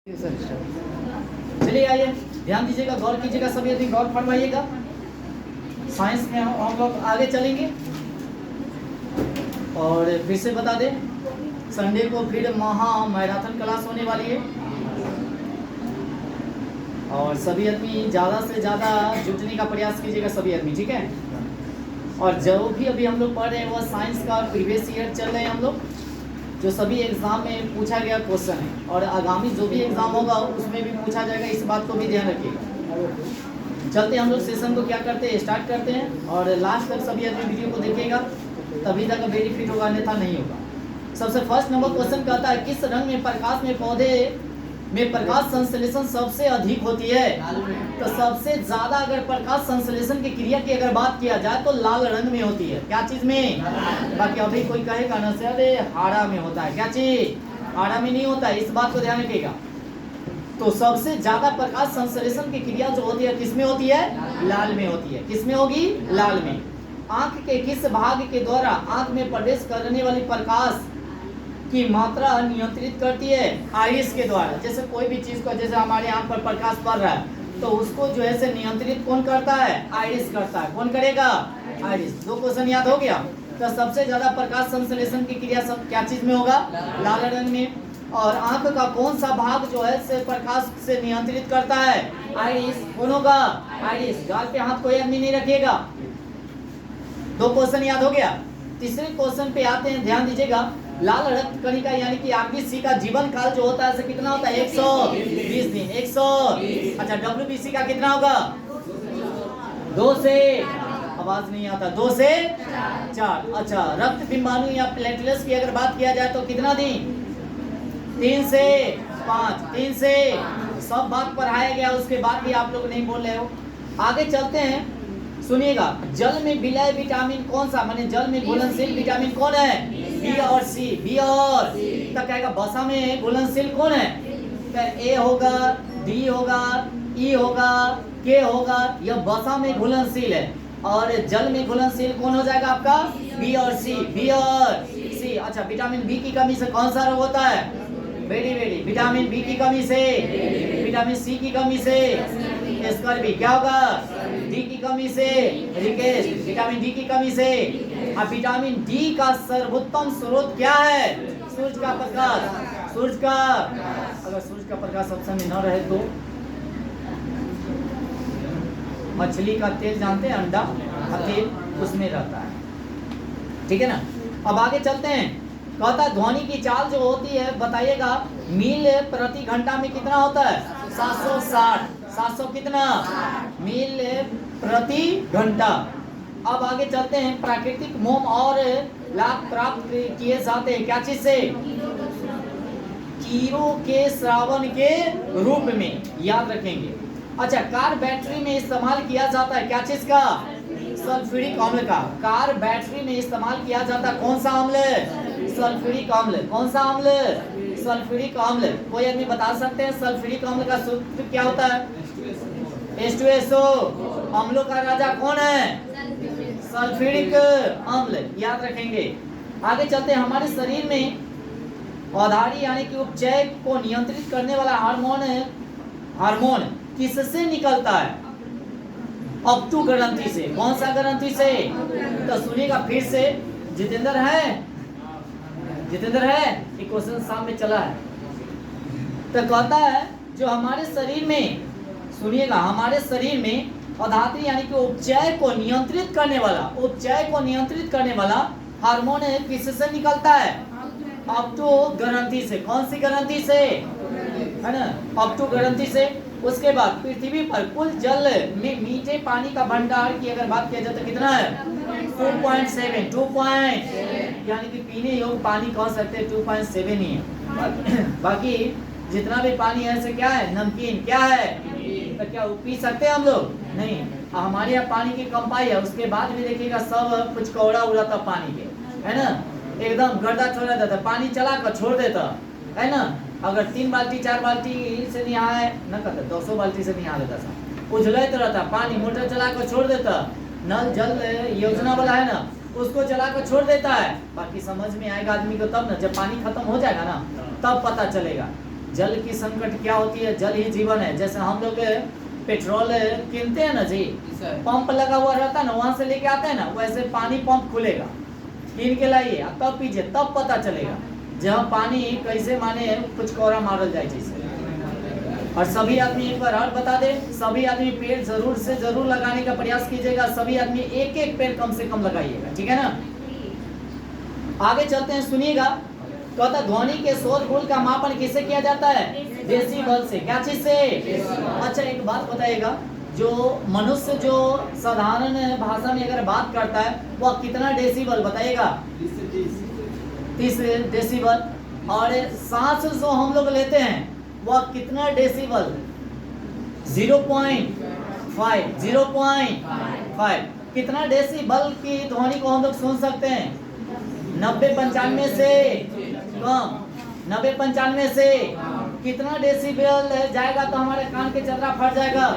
चलिए आइए ध्यान दीजिएगा, गौर कीजिएगा, सभी यदि गौर फरमाइएगा। साइंस में हम लोग आगे चलेंगे और फिर से बता दें, संडे को फिर महा मैराथन क्लास होने वाली है और सभी आदमी ज़्यादा से ज़्यादा जुटने का प्रयास कीजिएगा, सभी आदमी, ठीक है। और जो भी अभी हम लोग पढ़ रहे हैं वह साइंस का प्रीवियस ईयर चल रहे हैं हम लोग, जो सभी एग्ज़ाम में पूछा गया क्वेश्चन है और आगामी जो भी एग्ज़ाम होगा उसमें भी पूछा जाएगा, इस बात को भी ध्यान रखिएगा। चलते हम लोग सेशन को क्या करते हैं, स्टार्ट करते हैं और लास्ट तक सभी आदमी वीडियो को देखिएगा, तभी तक बेनिफिट होगा, अन्यथा नहीं होगा। सबसे फर्स्ट नंबर क्वेश्चन कहता है, किस रंग में प्रकाश में पौधे में प्रकाश संश्लेषण सबसे अधिक होती है? तो सबसे ज्यादा अगर प्रकाश संश्लेषण की क्रिया की अगर बात किया जाए तो लाल रंग में होती है। क्या चीज में? बाकी अभी कोई कहेगा ना से अरे हाड़ा में होता है, क्या चीज? हाड़ा में नहीं होता है, इस बात को ध्यान रखिएगा। तो सबसे ज्यादा प्रकाश संश्लेषण की क्रिया जो होती है किसमें होती है? लाल में होती है। किसमें होगी? लाल में। आंख के किस भाग के द्वारा आंख में प्रवेश करने वाली प्रकाश की मात्रा नियंत्रित करती है? आइरिस के द्वारा। जैसे कोई भी चीज को, जैसे हमारे आंख पर प्रकाश पड़ रहा है तो उसको जो है से नियंत्रित कौन करता है? आइरिस करता है। कौन करेगा? आइरिस। दो क्वेश्चन याद हो गया। तो सबसे ज्यादा प्रकाश संश्लेषण की क्रिया सब क्या चीज में होगा? लाल रंग में। और आंख का कौन सा भाग जो है से प्रकाश से नियंत्रित करता है? आइरिस। कौन होगा? आइरिस। गाल पे हाथ कोई आदमी नहीं रखिएगा। दो क्वेश्चन याद हो गया। तीसरे क्वेश्चन पे आते हैं, ध्यान दीजिएगा। लाल रक्त कणिका यानी कि आरबीसी का जीवन काल जो होता है कितना होता है? 120 दिन। 100। अच्छा, डब्ल्यूबीसी का कितना होगा? 2 से, आवाज नहीं आता, 2 से 4। अच्छा, रक्त बिंबाणु या प्लेटलेट्स की अगर बात किया जाए तो कितना दिन? 3 से 5। 3 से, सब बात पढ़ाया गया, उसके बाद भी आप लोग नहीं बोल रहे हो। आगे चलते हैं, सुनिएगा। जल में विलय विटामिन कौन सा, माने जल में घुलनशील विटामिन कौन है? बी और सी। बी और तब कहेगा बसा में घुलनशील कौन है? ए होगा, डी होगा, ई होगा, के होगा, यह बसा में घुलनशील है। और जल में घुलनशील कौन हो जाएगा आपका? बी और सी। बी और सी। अच्छा, विटामिन बी की कमी से कौन सा रोग होता है? Very very. विटामिन बी की कमी से, विटामिन सी की कमी से स्कर्वी। क्या होगा? डी की कमी से रिकेट। विटामिन डी की कमी से। अब विटामिन डी का सर्वोत्तम स्रोत क्या है? सूरज का प्रकाश। सूरज का, अगर सूरज का प्रकाश ऑप्शन में न रहे तो मछली का तेल जानते हैं, अंडा का तेल, उसमें रहता है, ठीक है ना। अब आगे चलते हैं। कहता है ध्वनि की चाल जो होती है बताइएगा, मील प्रति घंटा में कितना होता है? 760। 700 कितना? मील प्रति घंटा। अब आगे चलते हैं। प्राकृतिक मोम और लाभ प्राप्त किए जाते हैं क्या चीज से? कीड़ों के श्रावण के रूप में, याद रखेंगे। अच्छा, कार बैटरी में इस्तेमाल किया जाता है क्या चीज का? सल्फ्यूरिक अम्ल का। कार बैटरी में इस्तेमाल किया जाता है कौन सा अम्ल? सल्फ्यूरिक अम्ल। कौन सा अम्ल? सल्फ्यूरिक अम्ल। कोई आदमी बता सकते हैं सल्फ्यूरिक अम्ल का सूत्र क्या होता है? H2SO। अम्लों का राजा कौन है? सल्फ्यूरिक अम्ल, याद रखेंगे। आगे चलते हैं। हमारे शरीर में औधारी यानी कि उपचय को नियंत्रित करने वाला हार्मोन किससे निकलता है? अपटू ग्रंथि से। कौन सा ग्रंथि से? तो सुनिएगा फिर से। जितेंद्र है? जितेंद्र है? ये क्वेश्चन शाम में चला है। तो कहता है जो हमारे शरीर में, सुनिएगा, हमारे शरीर में औधात्री यानी कि उपचय को नियंत्रित करने वाला, उपचय को नियंत्रित करने वाला हार्मोन किससे निकलता है? अपटू ग्रंथि से। कौन सी ग्रंथि से? है ना, अपटू ग्रंथि से। उसके बाद पृथ्वी पर कुल जल में मीठे पानी का भंडार की अगर बात किया जाए तो कितना है? 2.7। 2 यानी कि पीने योग्य पानी कह सकते हैं 2.7 ही है। बाकी जितना भी पानी है ऐसे क्या है? नमकीन। क्या है? तो क्या पी सकते हैं हम लोग? नहीं। हमारे यहाँ पानी की कम पाई है, उसके बाद भी देखिएगा सब कुछ कौड़ा उड़ाता पानी के, है ना, एकदम गर्दा छोड़ा देता, पानी चला कर छोड़ देता है ना। अगर 3 बाल्टी 4 बाल्टी से नहीं आए न करता, 200 बाल्टी से नहीं आ लेता था, उझलते रहता पानी, मोटर चला कर छोड़ देता। नल जल योजना वाला है ना, उसको चला कर छोड़ देता है। बाकी समझ में आएगा आदमी को तब ना, जब पानी खत्म हो जाएगा ना तब पता चलेगा। जल की संकट क्या होती है? जल ही जीवन है। जैसे हम लोग पेट्रोल कीनते हैं ना जी, पंप लगा हुआ रहता है ना, वहां से लेके आते हैं ना, वैसे पानी पंप खुलेगा, कीन के लाइए तब पीजिए, तब पता चलेगा जहाँ पानी कैसे माने कुछ कौरा मारल जाए जैसे। और सभी आदमी एक बार और बता दे, सभी आदमी पेड़ जरूर से जरूर लगाने का प्रयास कीजिएगा। सभी आदमी एक एक पेड़ कम से कम लगाइएगा, ठीक है ना। आगे चलते हैं, सुनिएगा। कहता ध्वनि के शोरगुल का मापन किससे किया जाता है? डेसिबल से। क्या चीज से? अच्छा एक बात बताइएगा, जो मनुष्य जो साधारण भाषा में अगर बात करता है वह कितना डेसिबल बताइएगा? 30 डेसिबल। और सांस जो हम लोग लेते हैं वह कितना डेसिबल? 0.5। 0.5 कितना डेसिबल की ध्वनि को हम लोग सुन सकते हैं? 90-95 से कम। 90-95 से कितना डेसिबल जाएगा तो हमारे कान के चतरा फट जाएगा?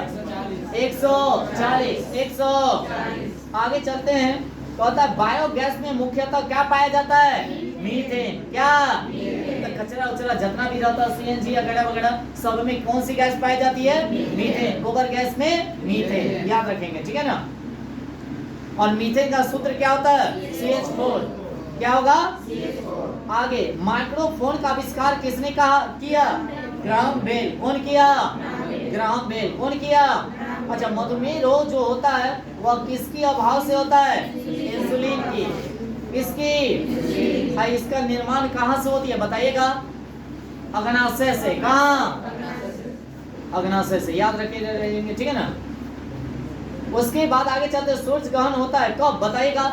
140। 140। आगे चलते हैं। कहता है बायोगैस में मुख्यतः क्या पाया जाता है? मीथेन। क्या? तो कचरा उचरा जितना भी रहता है, सीएनजी वगैरह वगैरह, सब में कौन सी गैस पाई जाती है? मीथेन। गोबर गैस में मीथेन, याद रखेंगे, ठीक है ना। और मीथेन का सूत्र क्या होता है? CH4। क्या होगा? आगे माइक्रोफोन का आविष्कार किसने किया? Graham Bell. कौन किया? Graham Bell. कौन किया? अच्छा मधुमेह रोग जो होता है वह किसकी अभाव से होता है? इंसुलिन की। किसकी? हाँ, इसका निर्माण कहाँ से होती है बताइएगा? अग्नाशय से। कहाँ? अग्नाशय से, याद रखेंगे, ठीक है ना। उसके बाद आगे चलते, सूर्य ग्रहण होता है कब बताइएगा?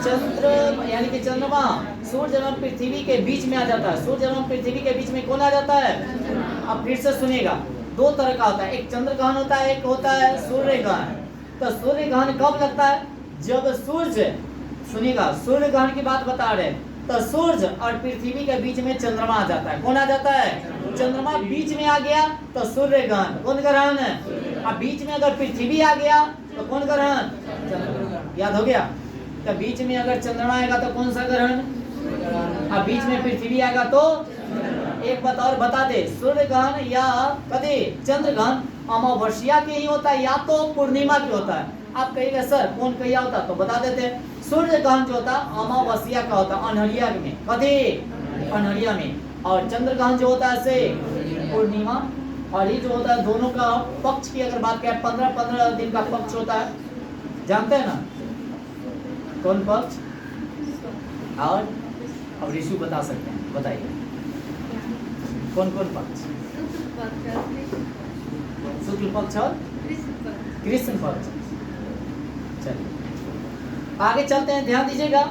चंद्र यानी कि चंद्रमा सूर्य एवं पृथ्वी के बीच में आ जाता है। सूर्य एवं पृथ्वी के बीच में कौन आ जाता है? अब फिर से सुनिएगा, दो तरह का होता है, एक चंद्र ग्रहण होता है, एक होता है सूर्य ग्रहण। तो सूर्य ग्रहण कब लगता है? जब सूर्य, सुनिएगा सूर्य ग्रहण की बात बता रहे हैं, तो सूर्य और पृथ्वी के बीच में चंद्रमा आ जाता है। कौन आ जाता है? चंद्रमा बीच में आ गया तो सूर्य ग्रहण। कौन ग्रहण है? अब बीच में अगर पृथ्वी आ गया तो कौन ग्रहण? याद हो गया? तो बीच में अगर चंद्रमा आएगा तो कौन सा ग्रहण? अब बीच में पृथ्वी आएगा तो? एक बात और बता दे, सूर्य ग्रहण या कभी चंद्र ग्रहण अमावस्या के ही होता है या तो पूर्णिमा के होता है? आप कहिएगा सर कौन कहिया होता, तो बता देते हैं। सूर्य ग्रहण जो होता है अमावस्या का होता है, अनहरिया में। कभी? अनहरिया में। और चंद्र ग्रहण जो होता है से पूर्णिमा। और ये जो होता है दोनों का पक्ष की अगर बात करें, 15-15 दिन का पक्ष होता है, जानते हैं ना कौन पक्ष? और अब ऋषि बता सकते हैं, बताइए कौन कौन पक्ष? शुक्ल पक्ष और कृष्ण पक्ष। चलिए आगे चलते हैं, ध्यान दीजिएगा।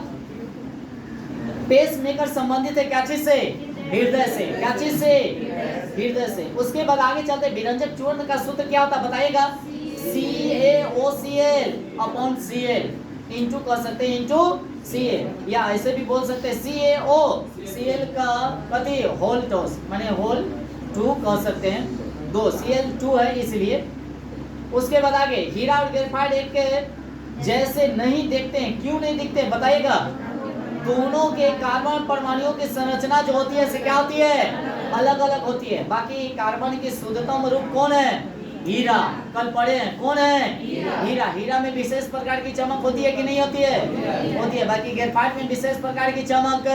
पेस मेकर संबंधित है क्या चीज से? हृदय से। क्या चीज से? हृदय से। उसके बाद आगे चलते हैं, विरंजक चूर्ण का सूत्र क्या होता है बताइएगा? CaOCl अपॉन Cl, इंटू कर सकते हैं, इंटू Cl, या ऐसे भी बोल सकते हैं CaOCl का कति होल टॉस माने होल 2 कह सकते हैं, 2 Cl2 है इसलिए। उसके बाद आगे हीरा और ग्रेफाइट एक जैसे नहीं देखते हैं, क्यों नहीं दिखते बताइएगा? दोनों के कार्बन परमाणुओं की संरचना जो होती है से क्या होती है? अलग अलग होती है। बाकी कार्बन की शुद्धतम रूप कौन है? हीरा। कल पढ़े हैं, कौन है? हीरा। हीरा में विशेष प्रकार की चमक होती है कि नहीं होती है? होती है। बाकी ग्रेफाइट में विशेष प्रकार की चमक।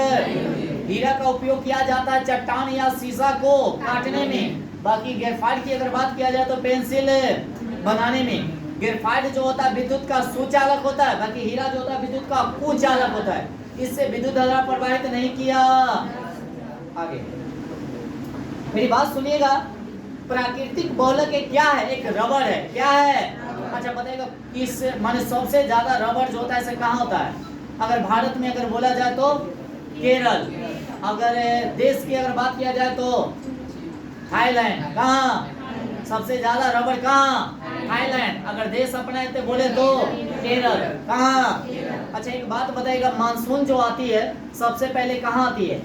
हीरा का उपयोग किया जाता है चट्टान या शीशा को काटने में। बाकी ग्रेफाइट की अगर बात किया जाए तो पेंसिल बनाने में। ग्रेफाइट जो होता है विद्युत का सुचालक होता है, बाकी हीरा जो होता है विद्युत का कुचालक होता है। इससे विद्युत धारा प्रवाहित नहीं किया। आगे मेरी बात सुनिएगा, प्राकृतिक बहुलक क्या है? एक रबर है। क्या है? अच्छा बताइएगा किस माने सबसे ज्यादा रबर जो होता है से कहाँ होता है? अगर भारत में अगर बोला जाए तो केरल, अगर देश की अगर बात किया जाए तो थाईलैंड। कहाँ सबसे ज्यादा रबर? कहाँ? थाईलैंड। अगर देश अपना तो बोले तो केरल। कहाँ? अच्छा एक बात बताइएगा, मानसून जो आती है सबसे पहले कहाँ आती है?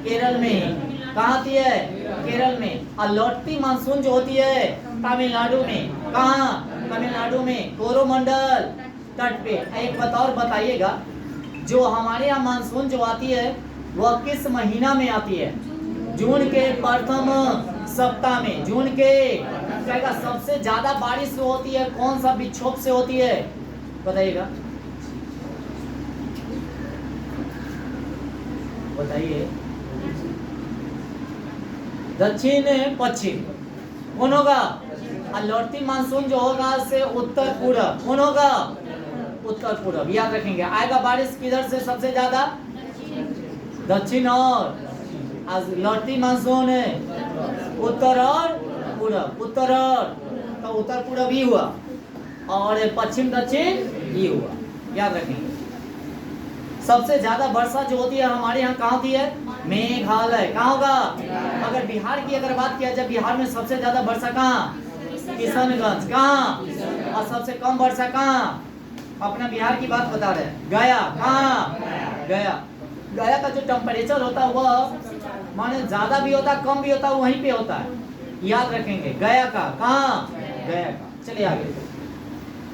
केरल में। कहाँ आती है? केरल में। और लौटती मानसून जो होती है तमिलनाडु में। कहाँ? तमिलनाडु में कोरोमंडल तट पे। एक बात और बताइएगा, जो हमारे यहाँ मानसून जो आती है वह किस महीना में आती है? जून के प्रथम सप्ताह में। जून के कहेगा सबसे ज्यादा बारिश होती है कौन सा विक्षोभ से होती है, बताइएगा, बताइए। दक्षिण पश्चिम कौन होगा, और लौटती मानसून जो होगा से उत्तर पूर्व कौन होगा, उत्तर पूर्व। याद रखेंगे आएगा बारिश किधर से सबसे ज्यादा, दक्षिण और लौटती मानसून उत्तर और पूर्व, उत्तर और तो उत्तर पूर्व ही हुआ और पश्चिम दक्षिण ही हुआ। याद रखेंगे सबसे ज्यादा वर्षा जो होती है हमारे यहाँ कहाँ होती है, मेघालय। कहाँ होगा, अगर बिहार की अगर बात किया जाए बिहार में सबसे ज्यादा वर्षा कहाँ, किशनगंज। कहाँ, और सबसे कम वर्षा कहाँ, अपना बिहार की बात बता रहे हैं, गया। कहाँ, गया। गया का जो टेम्परेचर होता है वह माने ज्यादा भी होता है कम भी होता है वहीं पे होता है। याद रखेंगे गया का, कहाँ, गया का। चलिए आगे।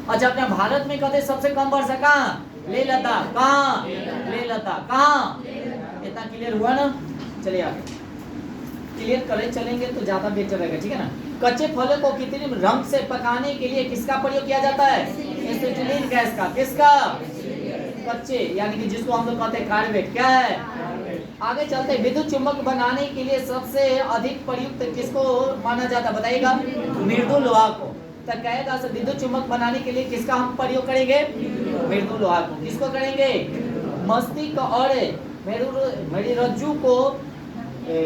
अच्छा अपना भारत में कहते सबसे कम वर्षा कहाँ, लेह लद्दाख। कहाँ, लेह लद्दाख। कहाँ, इतना क्लियर हुआ ना। चलिए आगे क्लियर करे चलेंगे तो ज्यादा बेहतर रहेगा, ठीक है ना। कच्चे फलों को कृत्रिम रंग से पकाने के लिए किसका प्रयोग किया जाता है, एसिटिलीन गैस का। किसका, कच्चे यानी कि जिसको हम लोग कहते हैं कार्बेट। क्या है, आगे चलते हैं। विद्युत चुंबक बनाने के लिए सबसे अधिक प्रयुक्त किसको माना जाता है, बताइएगा, मृदु लोहा को। तो कहेगा सर विद्युत चुंबक बनाने के लिए किसका हम प्रयोग करेंगे, मृदु लोहा को। किसको करेंगे, मस्तिष्क और मेरुरज्जु को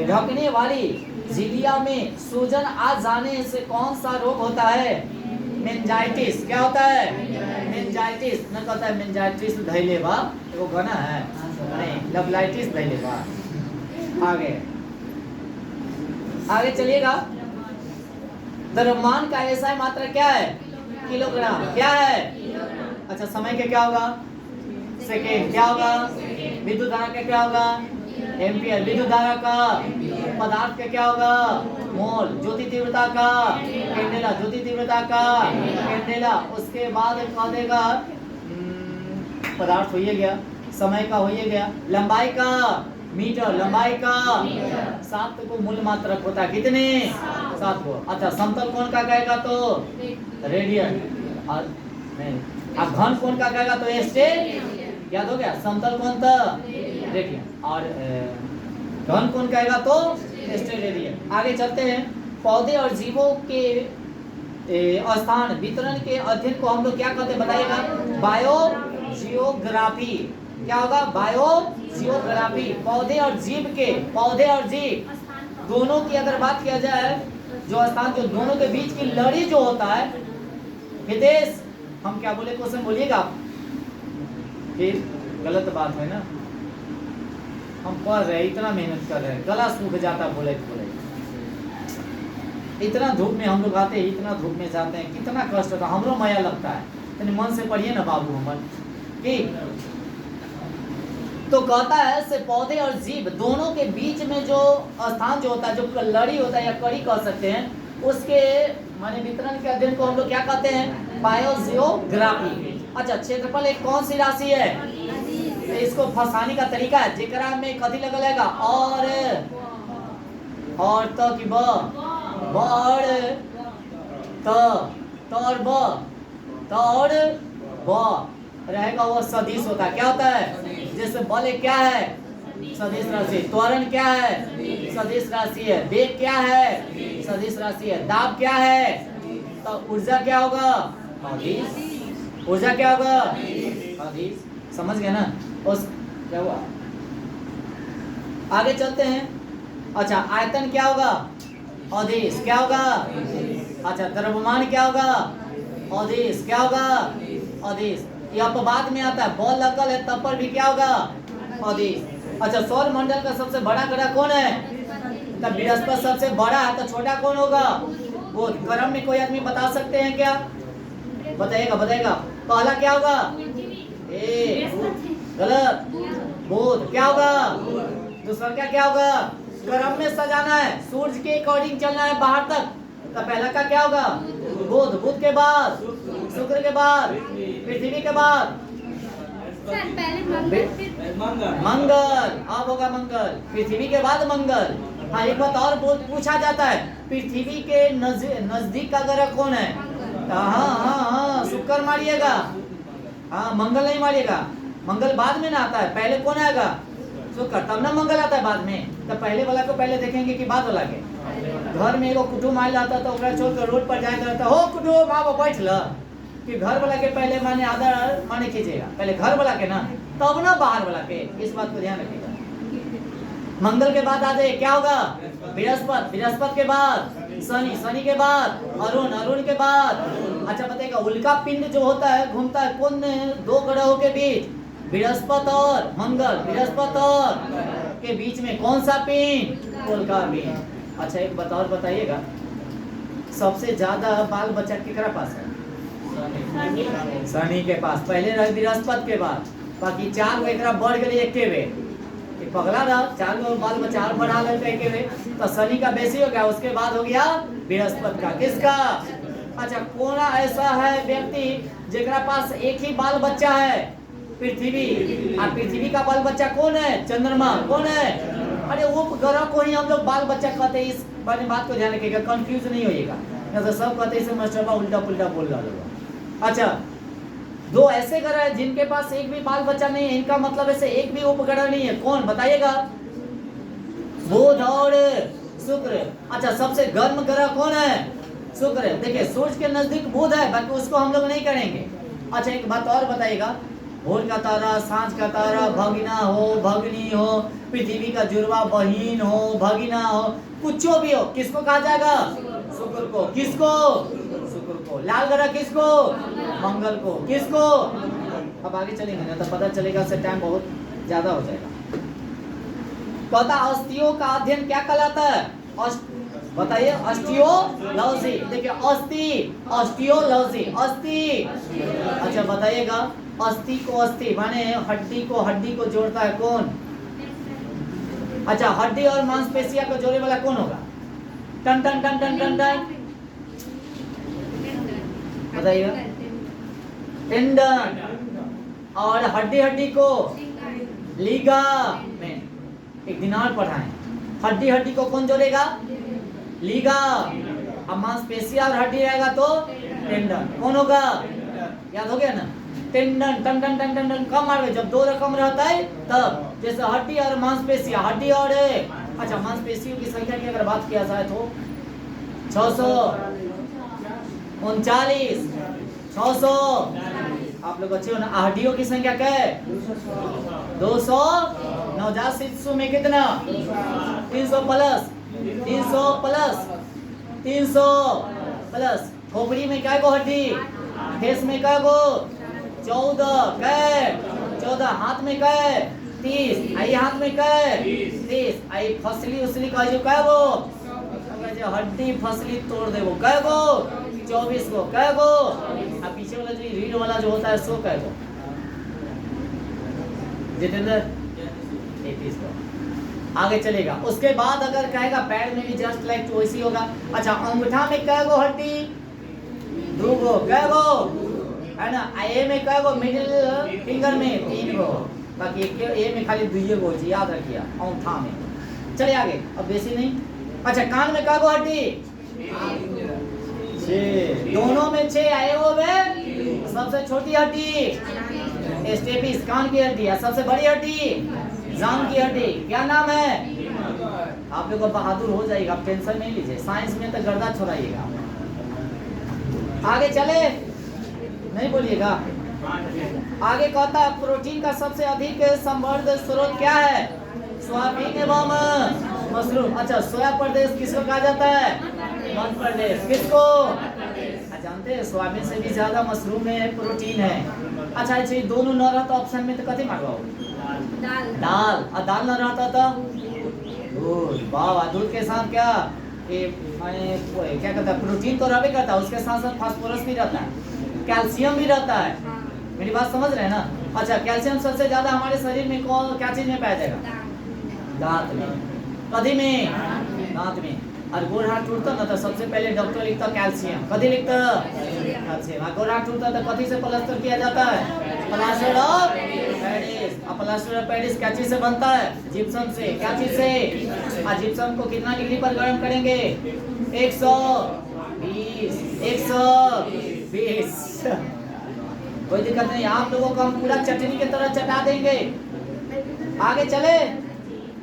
ढकने वाली झिल्लिया में सूजन आ जाने से कौन सा रोग होता है, मेनिंजाइटिस। क्या होता है, मेनिंजाइटिस। न कहता है मेनिंजाइटिस धैले बा, वो गाना है नहीं, लवलाइटिस धैले बा। आगे आगे चलिएगा। द्रव्यमान का एसआई मात्रा क्या है, किलोग्राम। क्या है, अच्छा समय के क्या होगा, सेकेंड। क्या होगा, विद्युत धारा का क्या होगा, एम्पियर। विद्युत धारा का, पदार्थ का क्या होगा, मोल। ज्योति तीव्रता का, कैंडेला। ज्योति तीव्रता का, कैंडेला। उसके बाद कह देगा पदार्थ हो गया, समय का हो गया, लंबाई का, मीटर। लंबाई का 7 को मूल मात्रक होता है, कितने, 7 को। अच्छा समतल कोण का कहेगा तो रेडियन, और नहीं अब घन कोण का कहेगा तो एस्टेट। याद हो गया, समतल कोण तो रेडियन और घन कोण कहेगा तो एस्टेरेडियन। आगे चलते हैं। पौधे और जीवों के स्थान वितरण के अध्ययन को हम लोग क्या कहते हैं, बताइएगा, बायोजियोग्राफी। क्या होगा, बायोजियोग्राफी। पौधे और जीव के, पौधे और जीव दोनों की अगर बात किया जाए, जो स्थान जो दोनों के बीच की लड़ी जो होता है, हितेश हम क्या बोले, क्वेश्चन बोलिएगा, फिर गलत बात है ना। हम पढ़ रहे इतना मेहनत कर रहे हैं, गला सूख जाता बोले बोले। इतना धूप में हम लोग आते हैं, इतना धूप में जाते हैं, कितना कष्ट होता है, हमरो माया लगता है। तो मन से पढ़िए ना बाबू हमन, ठीक। तो कहता है से पौधे और जीव दोनों के बीच में जो स्थान जो होता है, जो लड़ी होता है या कड़ी कह सकते हैं, उसके माने वितरण के अध्ययन को हम लोग क्या कहते हैं, बायोजियोग्राफी। अच्छा क्षेत्रफल एक कौन सी राशि है, तो इसको फंसाने का तरीका है, जेकरा में कथी लगेगा, और तो की ब, और तो और ब, तो और ब रहेगा, वो सदिश होता है। क्या होता है, जैसे बल क्या है, सदिश राशि। त्वरण क्या है, सदिश राशि है। वेग क्या है, सदिश राशि है। दाब क्या है, तो ऊर्जा क्या होगा, सदिश। ऊर्जा क्या होगा, सदिश। समझ गए ना। उस क्या हुआ, आगे चलते हैं। अच्छा आयतन क्या होगा, अदिश। क्या होगा, अच्छा द्रव्यमान क्या होगा, अदिश। क्या होगा, अदिश। यह अपवाद में आता है, बॉल लगल है तब पर भी क्या होगा, अदिश। अच्छा सौर मंडल का सबसे बड़ा ग्रह कौन है, तब बृहस्पति सबसे बड़ा है, तो छोटा कौन होगा, बुध। क्रम में कोई आदमी बता सकते हैं क्या, बताइएगा, बताइएगा। पहला क्या होगा, ए गलत, बुध। क्या होगा, दूसरा क्या होगा, क्रम में सजाना है, सूर्य के अकॉर्डिंग चलना है बाहर तक। तो पहला का क्या होगा, बुध। बुध के बाद शुक्र के बाद पृथ्वी के बाद मंगल। अब होगा मंगल, पृथ्वी के बाद मंगल, हाँ, एक बात और पूछा जाता है, पृथ्वी के नजदीक का ग्रह कौन है? हाँ, शुक्र मारिएगा, हाँ, मंगल नहीं मारिएगा। मंगल बाद में ना आता है, पहले कौन आएगा? शुक्र, तब ना मंगल आता है बाद में। तो पहले वाला को पहले देखेंगे कि बाद वाला के। घर में एगो कुटुम्ब आयल रहता तो ओकरा छोड़ कर रोड पर जाए रहता, हो कुटुम्ब आओ बैठ ल, कि घर वाला के पहले माने आदर माने कीजिएगा, पहले घर वाला के ना, तब ना बाहर वाला के। इस बात को ध्यान रखिएगा। मंगल के बाद आ जाए क्या होगा? बृहस्पति, बृहस्पति के बाद शनि, शनि के बाद अरुण, अरुण के बाद अच्छा बताइएगा, उल्का पिंड जो होता है घूमता है कौन दो ग्रहों के बीच? बृहस्पति और मंगल, बृहस्पति और के बीच में कौन सा पिंड? उल्का पिंड। अच्छा एक बात और बताइएगा, सबसे ज्यादा बाल बच्चा केकरा पास है? शनि के पास, पहले रहे बृहस्पति के बाद, बाकी 4 गो एकरा बढ़ गए एके बेर, पगला रहा 4 गो बाल बच्चा और बढ़ा लेते एके बेर, तो शनि का बेसी हो गया, उसके बाद हो गया बृहस्पति का। किसका? अच्छा कौन ऐसा है व्यक्ति जेकरा पास एक ही बाल बच्चा है? पृथ्वी। और पृथ्वी का बाल बच्चा कौन है? चंद्रमा। कौन है? अरे वो ग्रह को ही हम लोग बाल बच्चा कहते हैं। इस बात को ध्यान रखिएगा, कंफ्यूज नहीं होइएगा, नहीं तो सब कहते हैं मास्टरबा उल्टा पुल्टा बोल रहा होगा। अच्छा, 2 ऐसे ग्रह है जिनके पास एक भी बाल बच्चा नहीं है, इनका मतलब ऐसे एक भी उपग्रह नहीं है। कौन बताइएगा? बुध और शुक्र। अच्छा सबसे गर्म ग्रह कौन है? शुक्र है। देखिए सूर्य के नजदीक बुध है, बाकी उसको हम लोग नहीं करेंगे। अच्छा एक बात और बताइएगा, भोर का तारा, सांझ का तारा, भगिना हो, भगनी हो, पृथ्वी का जुड़वा बहिन हो, भगिना हो, कुछ भी हो, किसको कहा जाएगा? शुक्र को। किसको? शुक्र को। लाल ग्रह किसको? मंगल को। किसको? अब आगे चलेंगे ना तो पता चलेगा, से टाइम बहुत ज्यादा हो जाएगा। पता अस्थियों का अध्ययन क्या कहलाता है? बताइए, ऑस्टियोलॉजी। देखिए अस्थि, ऑस्टियोलॉजी, अस्थि। अच्छा बताइएगा, अस्थि को अस्थि माने हड्डी को जोड़ता है कौन? अच्छा हड्डी और मांसपेशिया को जोड़ने वाला कौन होगा? टन टन टन टन टन टन, बताइएगा। टेंडन। और हड्डी को लिगामेंट। एक दिन और पढ़ाएं, हड्डी को कौन जोड़ेगा? लीगा। अब मांसपेशिया और हड्डी रहेगा तो टेंडन। कौन होगा? याद हो गया ना? टेंडन। टन टन टन टन टन कम मार गए, जब 2 रकम रहता है तब, जैसे हड्डी और मांसपेशिया, हड्डी और अच्छा मांसपेशियों की संख्या की अगर बात किया जाए तो 639, 600। आप लोग अच्छे हो ना? हड्डियों की संख्या क्या है? 200। नवजात शिशु में कितना? 300 प्लस 300 प्लस। खोपड़ी में क्या गो हड्डी? फेस में क्या गो? 14। हाथ में क्या है? 30। आई हाथ में क्या है? 30। आई फसली उसली का जो क्या गो? हड्डी फसली तोड़ दे वो क्या गो? 24 गो। क्या गो? अब पीछे वाला जो रीढ़ वाला जो होता है सो क्या गो? जितेंद्र 33 गो। आगे चलेगा। उसके बाद अगर कहेगा पैर में भी जस्ट लाइक वैसी होगा। अच्छा अंगूठा में क्या गो हड्डी? 2 गो। क्या गो? है ना? ए में क्या गो? मिडिल फिंगर में 3 गो, बाकी ए में खाली 2 गो, याद रखिए अंगूठा में। चलिए आगे, अब बेसी नहीं। अच्छा कान में क्या गो हड्डी? 6। दोनों में 6 आए वो में सबसे छोटी हड्डी स्टेपिस कान की हड्डी, सबसे बड़ी हड्डी जांघ की हड्डी। क्या नाम है? आप लोग बहादुर हो जाएगा, आप टेंशन नहीं लीजिए, साइंस में तो गर्दा छोड़ाइएगा। आगे चले, नहीं बोलिएगा। आगे कहता है प्रोटीन का सबसे अधिक समृद्ध स्रोत क्या है? सोयाबीन एवं मशरूम। अच्छा सोया प्रदेश किसको कहा जाता है? मध्य प्रदेश। किसको? जानते हैं सोयाबीन से भी ज्यादा मशरूम में प्रोटीन है। अच्छा ये दोनों न रहता ऑप्शन में तो कथी मारवाओ? दाल। और दाल न रहता तो दूध। वाह, दूध के साथ क्या क्या कहता है? प्रोटीन तो रहबे करता है, उसके साथ साथ फास्फोरस भी रहता है, कैल्शियम भी रहता है। मेरी बात समझ रहे हैं ना? अच्छा कैल्शियम सबसे ज्यादा हमारे शरीर में कौन क्या चीज में पाया जाएगा? दांत में। कभी में? दांत में। और गोड़ हाथ टूटता ना तो सबसे पहले डॉक्टर लिखता कैल्शियम। कभी लिखता? कैल्शियम। गोड़ हाथ टूटता तो कथी से प्लास्टर किया जाता है? Plaster of Paris. अब प्लास्टर ऑफ पेरिस क्या चीज से बनता है? जिप्सम से। क्या चीज से? आज जिप्सम को कितना डिग्री पर गर्म करेंगे? 120। 120। कोई दिक्कत नहीं, आप लोगों को हम पूरा चटनी की तरह चटा देंगे। आगे चले।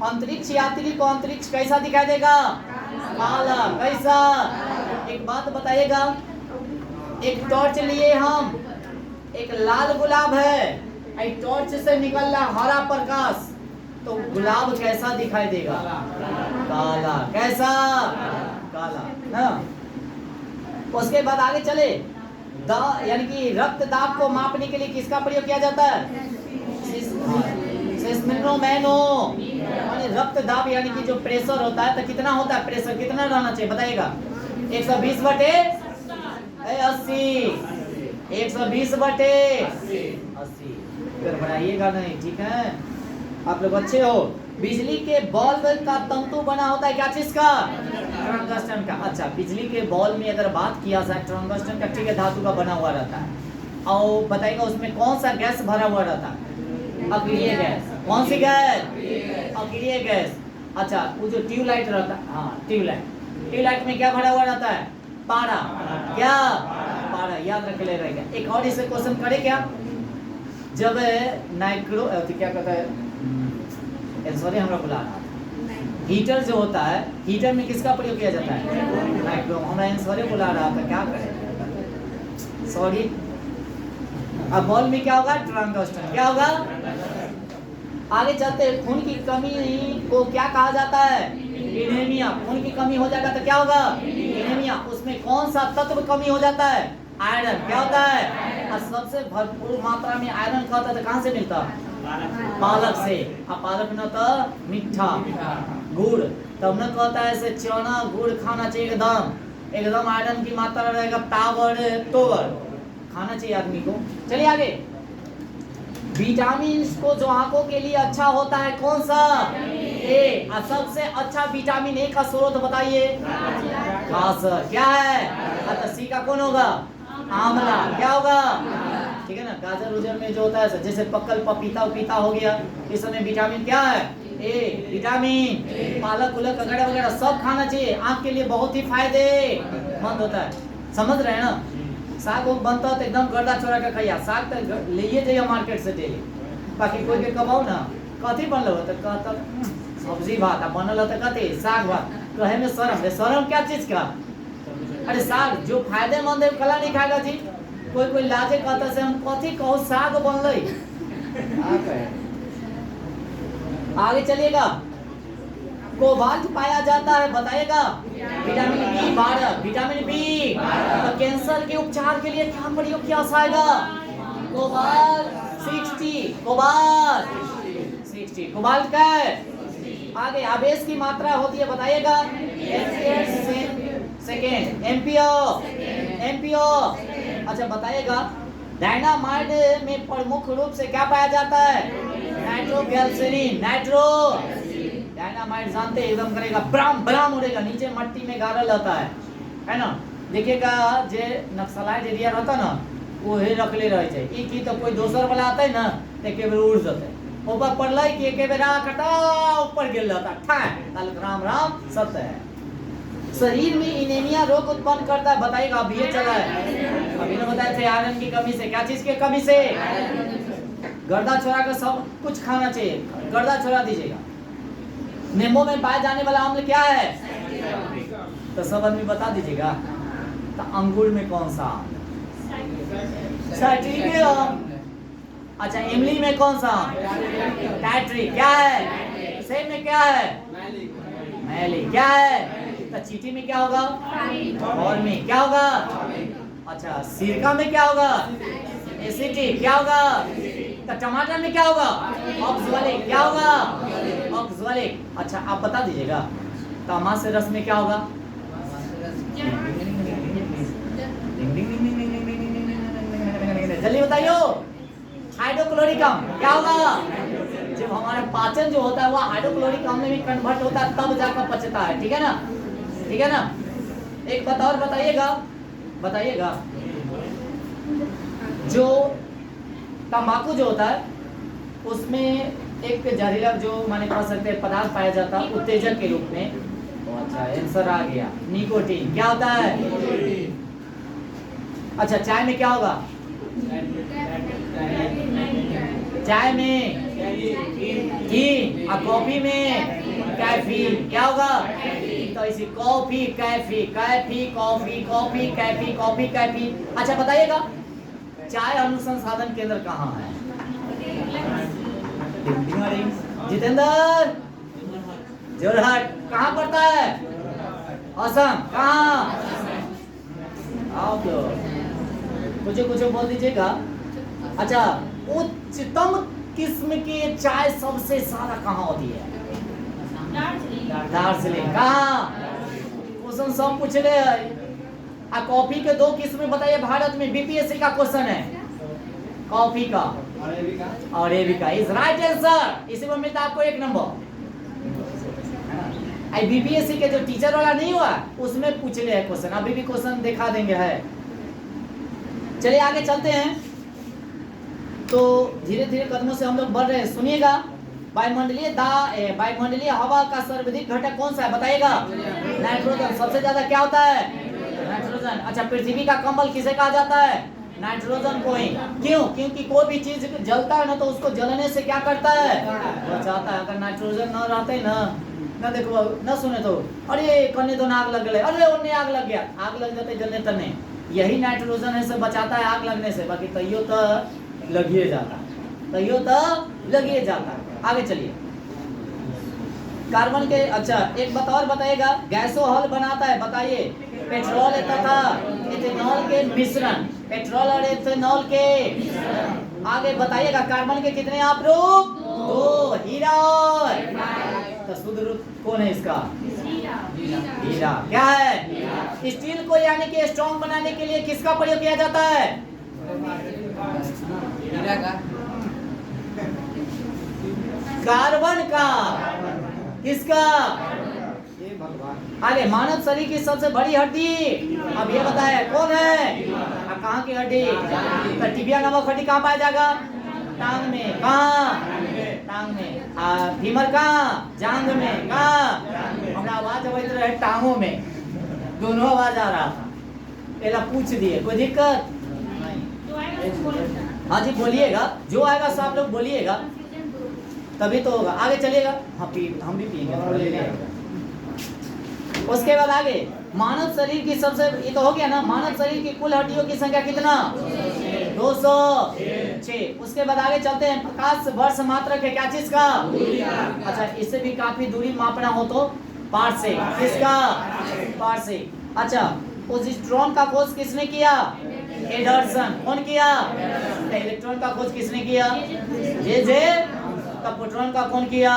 अंतरिक्ष यात्री को अंतरिक्ष कैसा दिखाई देगा? काला। कैसा? एक बात बताइएगा, एक टॉर्च लिए हम, एक लाल गुलाब है, एक टॉर्च से निकल रहा हरा प्रकाश, तो गुलाब कैसा दिखाई देगा? काला। कैसा? काला ना। उसके बाद आगे चले। यानी कि रक्त दाब को मापने के लिए किसका प्रयोग किया जाता है? सिस्मेनोमेनो। यानी रक्त दाब यानी कि जो प्रेशर होता है, तो कितना होता है प्रेशर, कितना रहना चाहिए बताइएगा? 120/80। 120/80। फिर बढ़ाइएगा नहीं, ठीक है? आप लोग अच्छे हो। बिजली के बल्ब का तंतु बना होता है क्या चीज का? टंगस्टन का। अच्छा, बिजली के बॉल में अगर बात किया जाए टंगस्टन का, ठीक है, धातु का बना हुआ रहता है। और बताइएगा उसमें कौन सा गैस भरा हुआ रहता है? अक्रिय गैस। कौन सी गैस? अक्रिय गैस। अच्छा, वो जो ट्यूबलाइट रहता है, हाँ ट्यूबलाइट, ट्यूबलाइट में क्या भरा हुआ रहता है? पारा। क्या? पारा। याद रख ले रहेगा। एक और इसे क्वेश्चन करे क्या? जब नाइट्रो क्या कहता है, सॉरी हमरा बुला रहा था, हीटर जो होता है, हीटर में किसका प्रयोग किया जाता है? नाइट्रो। हमरा सॉरी बुला रहा था, क्या करें, सॉरी। अब बॉल में क्या होगा? टंगस्टन। क्या होगा? आगे चलते। खून की कमी को क्या कहा जाता है? एनीमिया। खून की कमी हो जाएगा तो क्या होगा? एनीमिया। उसमें कौन सा तत्व कमी हो जाता है? आयरन। क्या होता है? और सबसे भरपूर मात्रा में आयरन का होता है तो कहाँ से मिलता है? पालक से। अब पालक न तो मीठा गुड़, तब न कहता है ऐसे चना गुड़ खाना चाहिए, एकदम आयरन की मात्रा रहेगा, तावर तोवर खाना चाहिए आदमी को। चलिए आगे। विटामिन को जो आंखों के लिए अच्छा होता है कौन सा? ए। और सबसे अच्छा विटामिन ए का स्रोत बताइए? गाजर। क्या है? अच्छा, सी का कौन होगा? आंवला। क्या होगा? ठीक है ना। गाजर उजर में जो होता है जैसे पक्कल पपीता उपीता हो गया, इस समय विटामिन क्या है? A vitamin. पालक उलक वगैरह वगैरह सब खाना चाहिए, आंख के लिए बहुत ही फायदेमंद होता है। समझ रहे हैं ना? साग वो बनता है तो एकदम गर्दा छोड़ा के खाइए। साग तो लिए जाइए मार्केट से डेली। बाकी कोई के कबाऊ ना कथी बनल हो तो कहता सब्जी भात, बनल हो तो कथी साग भात, कहे में शर्म है। शर्म क्या चीज का? अरे साग जो फायदेमंद है कला नहीं खाएगा जी। कोई लाजे कहता से हम कथी कहो साग बनल। आगे चलिएगा। कोबाल्ट पाया जाता है बताइएगा? Vitamin B12। विटामिन बी तो कैंसर के उपचार के लिए क्या प्रयोग किया जाएगा? कोबाल्ट 60। कोबाल्ट 60। कोबाल्ट का है। आगे आवेश की मात्रा होती है बताइएगा? सेकेंड। एम्पियर। अच्छा बताइएगा, डायनामाइट में प्रमुख रूप से क्या पाया जाता है? नाइट्रोग्लिसरीन। डायनामाइट जानते हैं, एकदम करेगा ब्राम ब्राम उड़ेगा, नीचे मट्टी में गाड़ल रहता है ना। देखिएगा जे नक्सलाइट एरिया रहता ना, वो ही रखले रहे छै। ई की तो कोई दोसर वाला आता है ना तो एक बेर उड़ जाते, ऊपर पड़लै कि एक बेर कटा ऊपर गिर जाता ठाय ताल राम राम सत्य है। शरीर में एनीमिया रोग उत्पन्न करता है बताइएगा? अभी ये चला है, अभी ना बताए थे आयरन की कमी से। क्या चीज की कमी से? गर्दा छोड़ा कर सब कुछ खाना चाहिए, गर्दा छोड़ा दीजिएगा। नींबू में पाए जाने वाला अम्ल क्या है? तो सब आदमी बता दीजिएगा। तो अंगूर में कौन सा? साइट्रिक। अच्छा, इमली में कौन सा? टाइट्रिक। क्या है? सेब में क्या है? मैली। क्या है? तो चीटी में क्या होगा? और में क्या होगा? अच्छा, सिरका में क्या होगा? एसिटिक। क्या होगा? तो टमाटर में क्या होगा? ऑक्सैलिक। क्या होगा? ऑक्सैलिक। अच्छा, आप बता दीजिएगा तमास से रस में क्या होगा? जल्दी बताइयो। हाइड्रोक्लोरिक अम्ल। क्या होगा? जब हमारा पाचन जो होता है वो हाइड्रोक्लोरिक अम्ल में कन्वर्ट होता है तब जाकर पचता है। ठीक है ना? ठीक है ना? एक बात और बताइएगा, जो तंबाकू जो होता है उसमें एक जहरीला जो माने कह सकते हैं पदार्थ पाया जाता है उत्तेजक के रूप में। तो अच्छा आंसर आ गया निकोटीन। क्या होता है? अच्छा चाय में क्या होगा? चाय में घी और कॉफी में कैफीन। क्या होगा? तो इसी कॉफी कैफी कैफी कॉफी कॉफी कैफी कॉफी कैफी। अच्छा बताइएगा चाय अनुसंधान केंद्र कहाँ है? जितेंद्र जोरहाट। कहाँ पड़ता है? असम। कहाँ? आओ तो कुछ बोल दीजिएगा। अच्छा उच्चतम किस्म की चाय सबसे ज्यादा कहाँ होती है? दार्जिलिंग। कहाँ? क्वेश्चन सब पूछ ले। कॉफी के दो किस्में बताइए भारत में। बीपीएससी का क्वेश्चन है कॉफी का और अरेबिका इज राइट आंसर। इसी में मिलता है आपको 1 नंबर। बीपीएससी के जो टीचर वाला नहीं हुआ उसमें पूछ ले क्वेश्चन। अभी भी क्वेश्चन दिखा देंगे है। चलिए आगे चलते हैं। तो धीरे धीरे कदमों से हम लोग बढ़ रहे हैं। सुनिएगा वायुमंडलीय हवा का सर्वाधिक घटक कौन सा है बताइएगा? नाइट्रोजन। सबसे ज्यादा क्या होता है? नाइट्रोजन। अच्छा पृथ्वी का कमल किसे कहा जाता है? नाइट्रोजन को ही। क्यों? क्योंकि कोई भी चीज जलता है ना तो उसको जलने से क्या करता है? बचाता है। अगर नाइट्रोजन न रहते ना देखो ना सुने तो अरे कन्ने तो आग लग गए, अरे उन्हें आग लग गया। आग लग जाते जलने तने यही नाइट्रोजन है से बचाता है आग लगने से। बाकी तैयो तो लगिए जाता है, तैयो तो लगिए जाता है। आगे चलिए कार्बन के। अच्छा एक बात और बताइएगा गैसों हल बनाता है बताइए? पेट्रोल तथा इथेनॉल के मिश्रण। पेट्रोल और इथेनॉल के। आगे बताइएगा कार्बन के कितने आप रूप? 2। हीरा और तो शुद्ध रूप कौन है इसका? हीरा। क्या है? स्टील को यानी कि स्ट्रॉन्ग बनाने के लिए किसका प्रयोग किया जाता है? हीरा का। कार्बन का। किसका? आगे मानव शरीर की सबसे बड़ी हड्डी अब ये बताया कौन है? कहाँ की हड्डी? तो टिबिया नामक हड्डी कहाँ पाया जाएगा? टांग में। कहाँ? टांग में। फीमर कहाँ? जांघ में। कहाँ? हमारा आवाज अवैध रहे टांगों में, दोनों आवाज आ रहा था। पहला पूछ दिए कोई दिक्कत नहीं? हाँ जी बोलिएगा, जो आएगा सब आप लोग बोलिएगा तभी तो होगा। आगे चलिएगा। हाँ हम भी पिएंगे। उसके बाद आगे मानव शरीर की सबसे ये तो हो गया ना। मानव शरीर की कुल हड्डियों की संख्या कितना? 206। उसके बाद आगे चलते हैं। प्रकाश वर्ष मात्रक है क्या चीज का? अच्छा इससे भी काफी दूरी मापना हो तो पार्ट से। किसका? पार्ट से। अच्छा पोजिट्रॉन का खोज किसने किया? एंडरसन। कौन किया? इलेक्ट्रॉन का खोज किसने किया? जे। प्रोटॉन का कौन किया?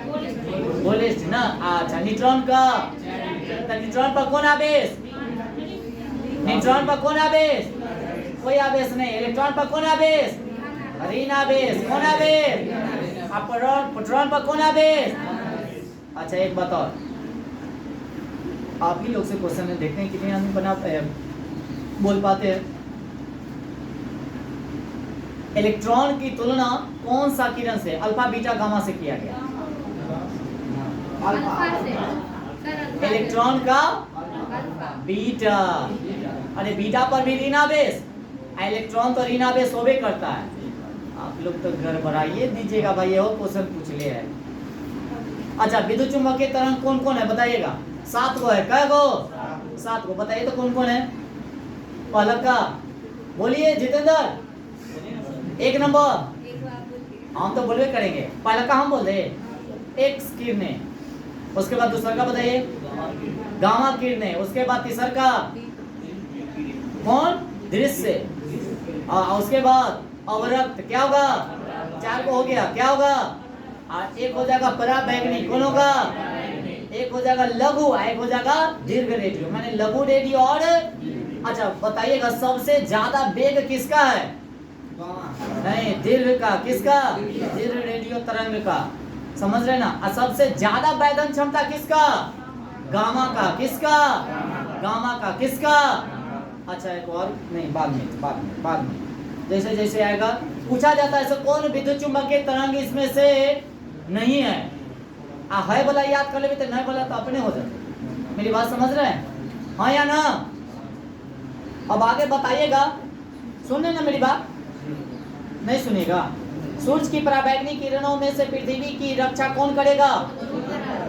बोलिस्ट ना। अच्छा न्यूट्रॉन का? न्यूट्रॉन पर कौन आवेश? न्यूट्रॉन पर कौन आवेश? कोई आवेश नहीं। इलेक्ट्रॉन पर कौन आवेश? ऋण आवेश। कौन आवेश? प्रोटॉन पर कौन आवेश? अच्छा एक बात और आप ही लोग से क्वेश्चन है, देखते हैं कितने आदमी बना बोल पाते हैं। इलेक्ट्रॉन की तुलना कौन सा किरण से अल्फा बीटा गामा से किया गया? अल्फा से। इलेक्ट्रॉन का बीटा। अरे बीटा पर भी ऋण आवेश, इलेक्ट्रॉन तो ऋण आवेश होबे करता है। आप लोग तो घर बढ़ाइए दीजिएगा भाई, ये क्वेश्चन पूछ ले है। अच्छा विद्युत चुम्बकीय तरंग कौन कौन है बताइएगा? 7 गो है। कै गो? 7 गो। बताइए तो कौन कौन है? पहला का बोलिए जितेंद्र। 1 नंबर हम तो बोलवे करेंगे। पहला का हम बोल रहे एक्स किरणें। उसके बाद दूसरा का बताइए गामा किरणें। उसके बाद तीसरा का कौन? दृश्य। उसके बाद अवरक्त। क्या होगा? 4 को हो गया। क्या होगा? एक हो जाएगा पराबैंगनी। कौन होगा? एक हो जाएगा लघु, एक हो जाएगा दीर्घ रेडियो। मैंने लघु रेडियो और अच्छा बताइएगा सबसे ज्यादा वेग किसका है? नहीं दीर्घ का। किसका? दीर्घ रेडियो तरंग का। समझ रहे ना? और सबसे ज्यादा वेधन क्षमता किसका? गामा का। किसका? गामा का। किसका? अच्छा एक और नहीं बाद में जैसे जैसे आएगा पूछा जाता है कौन विद्युत चुंबकीय तरंग इसमें से नहीं है। है बोला याद कर ले, तो नहीं बोला तो अपने हो जाते। मेरी बात समझ रहे हैं, हाँ या ना? अब आगे बताइएगा, सुन रहे ना मेरी बात? नहीं सुनिएगा। सूरज की पराबैंगनी किरणों में से पृथ्वी की रक्षा कौन करेगा?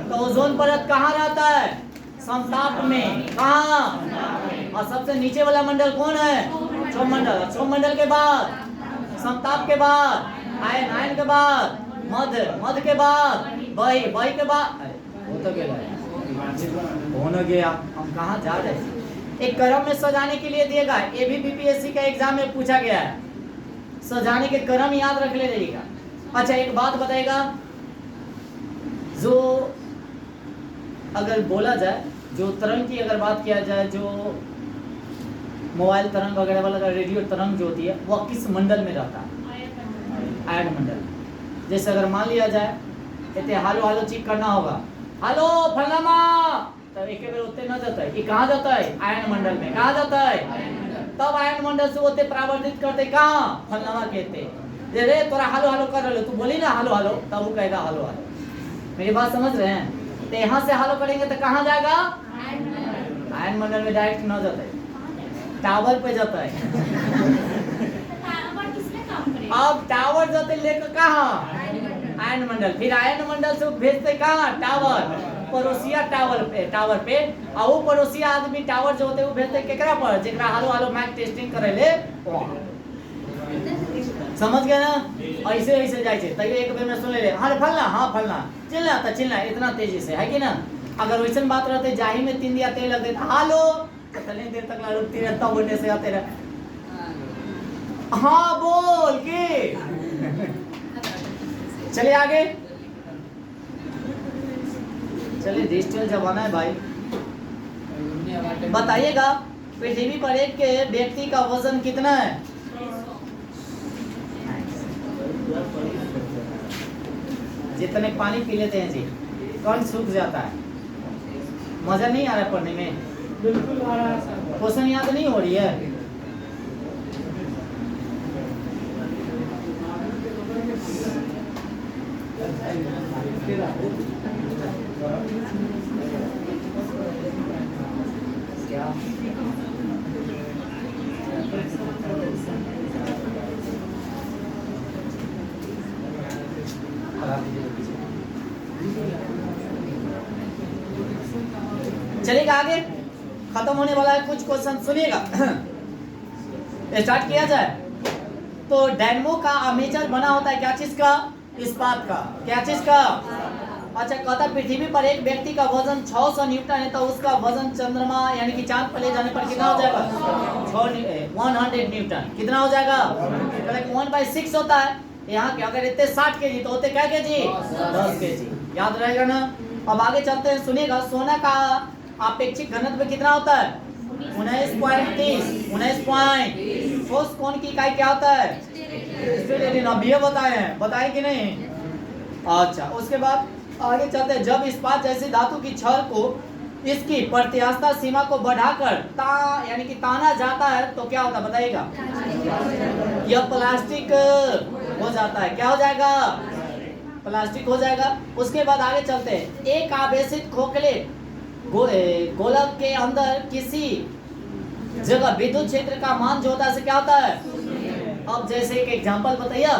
तो ओजोन परत कहाँ रहता है? समताप में। कहाँ? और सबसे नीचे वाला मंडल कौन है? क्षोभ मंडल। क्षोभ मंडल के बाद समताप के बाद आयन, आयन के बाद मध्य, मध्य के बाद वही, वही के बाद वो तो गया। हम कहाँ जा रहे हैं? एक क्रम में सजाने के लिए दिएगा, ये भी बीपीएससी का एग्जाम में पूछा गया है। सजाने के क्रम याद रख ले जाइएगा। अच्छा एक बात बताएगा, जो अगर बोला जाए जो तरंग की अगर बात किया जाए, जो मोबाइल तरंग वगैरह वाला रेडियो तरंग जो होती है वह किस मंडल में रहता है? आयन मंडल। जैसे अगर मान लिया जाए इतने हालो हालो चीक करना होगा, हालो फलामा, तो एक बेर उतने न जाता है। ये कहाँ जाता है? आयन मंडल में। कहाँ जाता है? तब आयन मंडल से होते परावर्तित करते कहाँ? फलामा कहते। रे तोरा हालो हालो कर रहे हो, तू बोली ना हालो हालो, तब वो कहेगा हालो हालो। मेरी बात समझ रहे हैं? तो यहाँ से हालो करेंगे तो कहाँ जाएगा? आयन मंडल में डायरेक्ट न जाता है, टावर पे जाता है। अब टावर जाते लेकर कहाँ? आयन मंडल। फिर आयन मंडल से भेजते कहाँ? टावर, पड़ोसिया टावर पे, टावर पे। और वो पड़ोसिया आदमी टावर जो होते वो भेजते केकरा पर? जेकरा हालो हालो मैक टेस्टिंग करे ले वहाँ। समझ गए ना? ऐसे ऐसे जाए छे। तभी एक बेर में सुन ले, हाँ फलना, हाँ फलना, चिल्ला तो चिल्ला इतना तेजी से, है कि ना? अगर वैसे बात रहते जाही में 3 दिया तेल लग देता, हालो कितनी देर तक रुकती रहता, बोलने से आते रहे, हाँ बोल के। चलिए आगे, चलिए डिजिटल जमाना है भाई। बताइएगा पृथ्वी पर एक व्यक्ति का वजन कितना है? जितने पानी पी लेते हैं जी, कौन सूख जाता है? मजा नहीं आ रहा पढ़ने में? बिल्कुल आ रहा है सर। क्वेश्चन याद नहीं हो रही है? क्या चलेगा आगे, खत्म होने वाला है। कुछ क्वेश्चन सुनिएगा, स्टार्ट किया जाए। तो डायनमो का आर्मेचर बना होता है क्या चीज का? इस्पात का। क्या चीज का? अच्छा कहता है पृथ्वी पर एक व्यक्ति का वजन 600 न्यूटन है, तो उसका वजन चंद्रमा यानी कि चांद पर ले जाने पर कितना हो जाएगा? 100 न्यूटन। कितना हो जाएगा? 1/6 होता है। यहाँ के अगर इतने 60 kg तो होते क्या kg? 10 kg। याद रहेगा ना? अब आगे चलते हैं, सुनिएगा। सोना का आपेक्षिक घनत्व कितना होता है? 19.30। 19 ठोस कोण की इकाई क्या होता है? स्टेरेडियन। अब ये बताए हैं, बताए कि नहीं? अच्छा उसके बाद आगे चलते हैं। जब इस्पात जैसी धातु की छड़ को इसकी प्रत्यास्थता सीमा को बढ़ाकर यानी कि ताना जाता है तो क्या होता है बताइएगा? यह प्लास्टिक हो जाता है। क्या हो जाएगा? प्लास्टिक हो जाएगा। उसके बाद आगे चलते हैं। एक आवेशित खोखले गोलक के अंदर किसी जगह विद्युत क्षेत्र का मान जो होता है क्या होता है? अब जैसे एक एग्जांपल बताइए,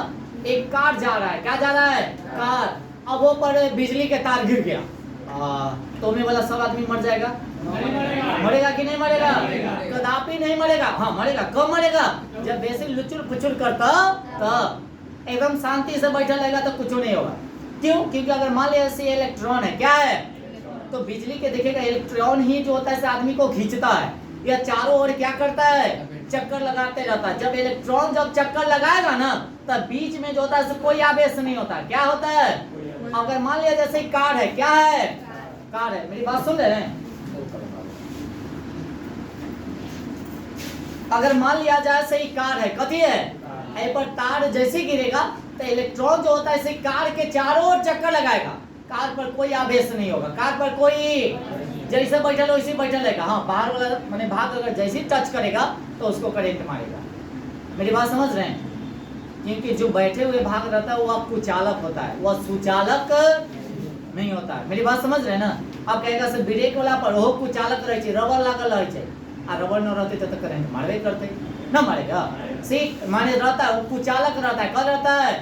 एक कार जा रहा है। क्या जा रहा है? कार। अब वो पर बिजली के तार गिर गया, तो में वाला सब आदमी मर जाएगा? मरेगा कि नहीं मरेगा? कदापि नहीं मरेगा। हाँ मरेगा। कब मरेगा? जब बेसिक लुचुर पुचुर करता तब एकदम शांति से बैठा रहेगा तो कुछ नहीं होगा। क्यों? क्योंकि अगर मान लिया जैसे इलेक्ट्रॉन है, क्या है? तो बिजली के देखिएगा इलेक्ट्रॉन ही जो होता है इस आदमी को खींचता है। यह चारों ओर क्या करता है? चक्कर लगाते रहता है। जब इलेक्ट्रॉन जब चक्कर लगाएगा ना तब बीच में जो होता है कोई आवेश नहीं होता। क्या होता है? अगर मान लिया जैसे कार है, क्या है? कार है। मेरी बात सुन रहे हैं? अगर मान लिया जाए सही कार है, कथी है? ए पर तार जैसे गिरेगा तो इलेक्ट्रॉन जो होता है इसे कार के चारों ओर चक्कर लगाएगा। कार पर कोई आवेश नहीं होगा। कार पर कोई जैसे बैठल हो वैसे बैठल रहेगा। हाँ बाहर वाला माने भाग अगर जैसे टच करेगा तो उसको करंट मारेगा। मेरी बात समझ रहे हैं? क्योंकि जो बैठे हुए भाग रहता है वो कुचालक होता है, वह सुचालक नहीं होता है। मेरी बात समझ रहे हैं ना? अब कहेगा से ब्रेक वाला पर हो कुचालक रहे, रबर लागल रहे, आ रबर न रहते तो करंट मारवे करते ना, मारेगा। सीट माने रहता है वो कुचालक रहता है, कौन रहता है?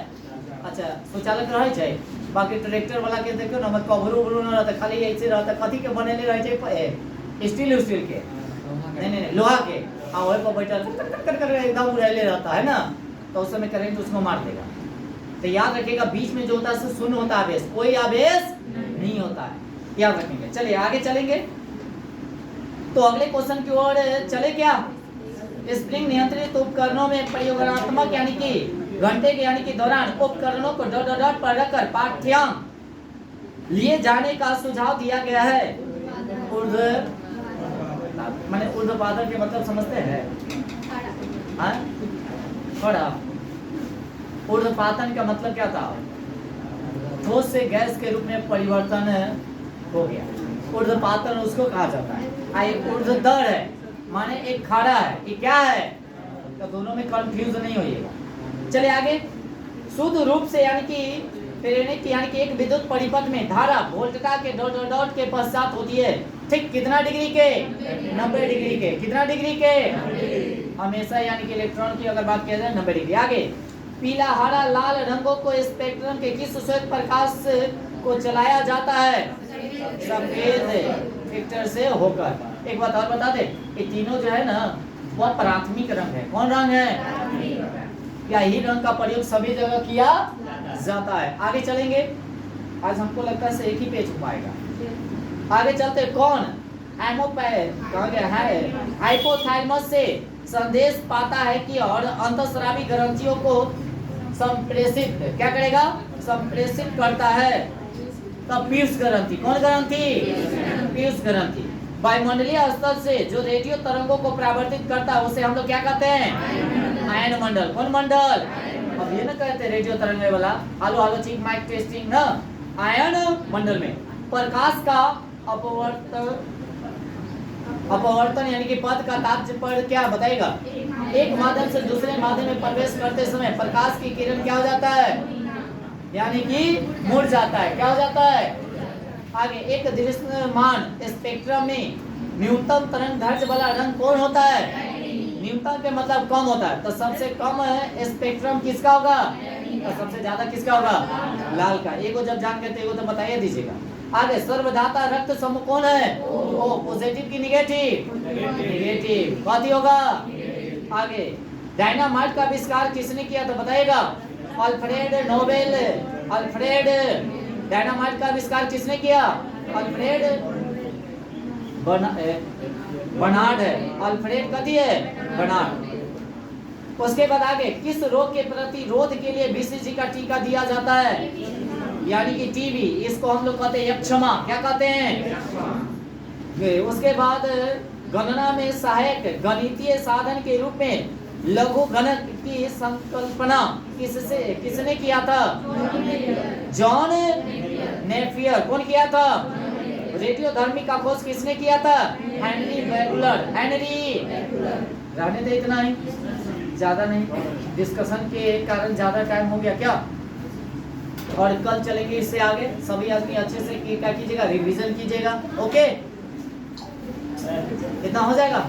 अच्छा सुचालक रहे। बाकी ट्रैक्टर वाला के देखो ना, मत कभरू उभरू न रहता, खाली ऐसे रहता, कथी के बनेले रहे, स्टील के नहीं लोहा के, हाँ वही पर बैठा कर एकदम उड़ाइले रहता है ना, तो उस समय करंट उसको मार देगा। तो याद रखिएगा बीच में जो होता है शून्य होता है, आवेश कोई आवेश नहीं होता है, याद रखेंगे। चलिए आगे चलेंगे तो अगले क्वेश्चन की ओर चले। क्या स्प्रिंग नियंत्रित उपकरणों में प्रयोगात्मक यानी कि घंटे के यानी कि दौरान उपकरणों को डॉट डॉट पर रखकर पाठ्यांक लिए जाने का सुझाव दिया गया है। मैंने ऊर्ध्वपातन के मतलब समझते हैं? खड़ा ऊर्ध्वपातन का मतलब क्या था? ठोस से गैस के रूप में परिवर्तन हो गया, ऊर्ध्वपातन उसको कहा जाता है। एक ऊर्ध्वदर है माने एक खड़ा है, ये क्या है? तो दोनों में कंफ्यूज नहीं होइएगा। चलिए आगे। शुद्ध रूप से यानी कि प्रेरणिक यानी कि एक विद्युत परिपथ में धारा वोल्टता के डॉट डॉट डॉट के पश्चात होती है। ठीक कितना डिग्री के? 90 डिग्री के। कितना डिग्री के? हमेशा यानी कि इलेक्ट्रॉन की अगर बात किया जाए 90 डिग्री। आगे पीला हरा लाल रंगों को स्पेक्ट्रम के किस श्वेत प्रकाश को चलाया जाता है? सफेद वेक्टर से होकर। एक बात और बता दे, ये तीनों जो है ना वह प्राथमिक रंग है। कौन रंग है? या ही रंग का प्रयोग सभी जगह किया जाता है। आगे चलेंगे, आज हमको लगता है एक ही पेज हो पाएगा। आगे चलते। कौन कहा गया है हाइपोथैलेमस से संदेश पाता है कि और अंतःस्रावी ग्रंथियों को संप्रेषित क्या करेगा? संप्रेषित करता है। तब पीयूष ग्रंथि। कौन ग्रंथि? पीयूष ग्रंथि। वायुमंडलीय स्तर से जो रेडियो तरंगों को परावर्तित करता है उसे हम लोग क्या कहते हैं? आयन मंडल। कौन मंडल? अब ये ना कहते रेडियो तरंग वाला hello hello check mic testing ना, आयन मंडल में प्रकाश का अपवर्तन यानी कि पथ का ताप पर क्या बताएगा? एक माध्यम से दूसरे माध्यम में प्रवेश करते समय प्रकाश की किरण क्या हो जाता है? यानी कि मुड़ जाता है। क्या हो जाता है? आगे एक दृश्यमान स्पेक्ट्रम में न्यूनतम तरंग दैर्ध्य वाला रंग कौन होता है? न्यूनतम के मतलब कम होता है, तो सबसे कम स्पेक्ट्रम किसका होगा? तो सबसे ज्यादा किसका होगा? लाल का। एगो जब जान गए तो बताइए दीजिएगा। आगे सर्वधाता रक्त समूह कौन है? ओ पॉजिटिव की निगेटिव? निगेटिव। कौन होगा? आगे डायनामाइट का आविष्कार किसने किया था बताइएगा? Alfred Nobel. अल्फ्रेड डायनामाइट का आविष्कार किसने किया? अल्फ्रेड बर्नार्ड है। अल्फ्रेड कथी है? बर्नार्ड। उसके बाद आगे किस रोग के प्रतिरोध के लिए बीसीजी का टीका दिया जाता है? यानी कि टीबी। इसको हम लोग कहते हैं यक्षमा। क्या कहते हैं? उसके बाद गणना में सहायक गणितीय साधन के रूप में लघु गणक की संकल्पना किसने किया था? John Napier. कौन किया था? रेडियोधर्मी का खोज किसने किया था? हेनरी बेकुलर। हेनरी रहने दे, इतना ही, ज्यादा नहीं। डिस्कशन के कारण ज्यादा टाइम हो गया क्या? और कल चलेंगे इससे आगे। सभी आदमी अच्छे से क्या कीजिएगा? रिवीजन कीजिएगा। ओके, इतना हो जाएगा।